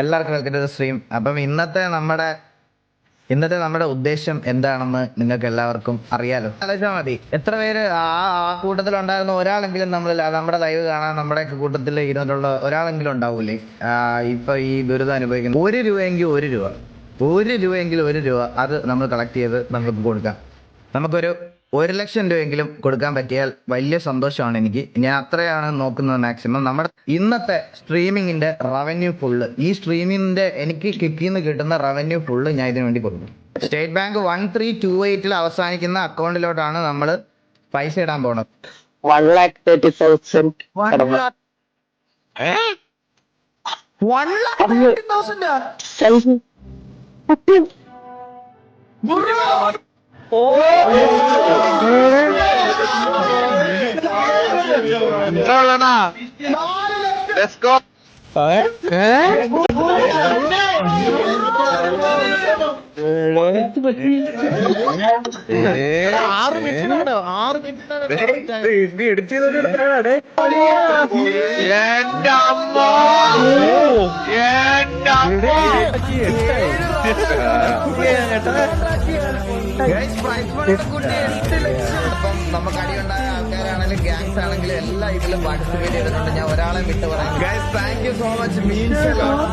എല്ലാവർക്കും welcome to the stream. അപ്പം ഇന്നത്തെ നമ്മുടെ ഉദ്ദേശം എന്താണെന്ന് നിങ്ങൾക്ക് എല്ലാവർക്കും അറിയാലോ. ആലോചിച്ചാൽ മതി, എത്ര പേര് ആ കൂട്ടത്തിലുണ്ടായിരുന്ന ഒരാളെങ്കിലും നമ്മുടെ ലൈവ് കാണാൻ നമ്മുടെ കൂട്ടത്തിൽ ഇരുന്നിട്ടുള്ള ഒരാളെങ്കിലും ഉണ്ടാവൂലേ ഇപ്പൊ ഈ ദുരിതം അനുഭവിക്കുന്നത്. 1 രൂപയെങ്കിൽ 1 രൂപ, 1 രൂപയെങ്കിൽ 1 രൂപ അത് നമ്മൾ കളക്ട് ചെയ്ത് നമുക്ക് കൊടുക്കാം. നമുക്കൊരു 1 ലക്ഷം രൂപയെങ്കിലും കൊടുക്കാൻ പറ്റിയാൽ വലിയ സന്തോഷമാണ് എനിക്ക്. ഞാൻ അത്രയാണ് നോക്കുന്നത് മാക്സിമം. നമ്മുടെ ഇന്നത്തെ സ്ട്രീമിങ്ങിന്റെ റവന്യൂ ഫുള്ള്, ഈ സ്ട്രീമിങ്ങിന്റെ എനിക്ക് കിട്ടുന്ന റവന്യൂ ഫുള്ള് ഞാൻ ഇതിനു വേണ്ടി കൊടുക്കും. സ്റ്റേറ്റ് ബാങ്ക് 1328 അവസാനിക്കുന്ന അക്കൗണ്ടിലോട്ടാണ് നമ്മൾ പൈസ ഇടാൻ പോണത്. 1,30,000. Let's go. നമുക്ക് അടിയുണ്ടായ ആൾക്കാരാണെങ്കിലും ഗ്യാങ്സ് ആണെങ്കിലും എല്ലാം ഇതിലും പാർട്ടിസിപ്പേറ്റ് ചെയ്തിട്ടുണ്ട്. ഞാൻ ഒരാളെ വിട്ടു പറയാം. Thank you so much. Means